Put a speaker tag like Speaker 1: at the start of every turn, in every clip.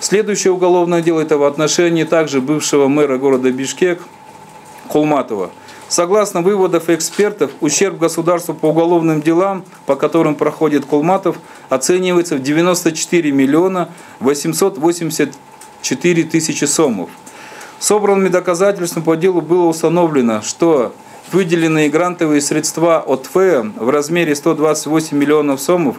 Speaker 1: Следующее уголовное дело — это в отношении также бывшего мэра города Бишкек Кулматова. Согласно выводам экспертов, ущерб государству по уголовным делам, по которым проходит Кулматов, оценивается в 94 миллиона 884 тысячи сомов. Собранными доказательствами по делу было установлено, что выделенные грантовые средства от ФЭА в размере 128 миллионов сомов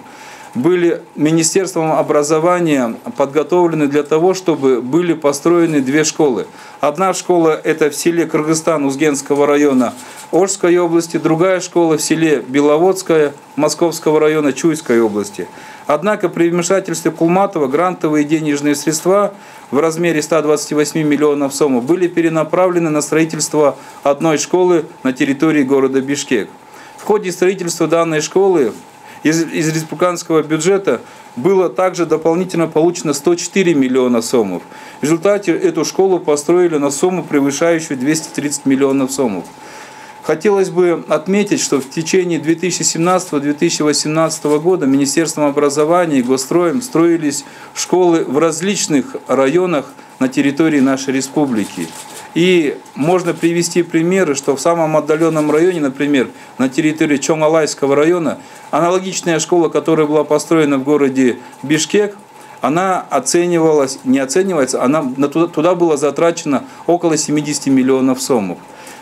Speaker 1: были Министерством образования подготовлены для того, чтобы были построены две школы. Одна школа — это в селе Кыргызстан Узгенского района Ошской области, другая школа в селе Беловодское Московского района Чуйской области. Однако при вмешательстве Кулматова грантовые денежные средства в размере 128 миллионов сомов были перенаправлены на строительство одной школы на территории города Бишкек. В ходе строительства данной школы из республиканского бюджета было также дополнительно получено 104 миллиона сомов. В результате эту школу построили на сумму, превышающую 230 миллионов сомов. Хотелось бы отметить, что в течение 2017-2018 года Министерством образования и Госстроем строились школы в различных районах на территории нашей республики. И можно привести примеры, что в самом отдаленном районе, например, на территории Чоңалайского района, аналогичная школа, которая была построена в городе Бишкек, она туда было затрачено около 70 миллионов сомов.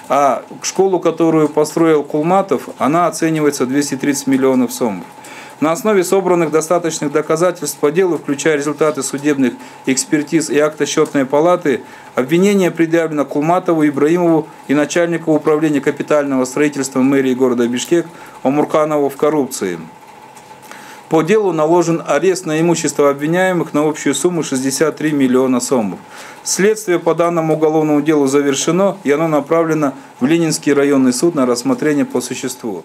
Speaker 1: А школу, которую построил Кулматов, она оценивается в 230 миллионов сомов. На основе собранных достаточных доказательств по делу, включая результаты судебных экспертиз и акта счетной палаты, обвинение предъявлено Кулматову, Ибраимову и начальнику управления капитального строительства мэрии города Бишкек Омурканову в коррупции. По делу наложен арест на имущество обвиняемых на общую сумму 63 миллиона сомов. Следствие по данному уголовному делу завершено, и оно направлено в Ленинский районный суд на рассмотрение по существу.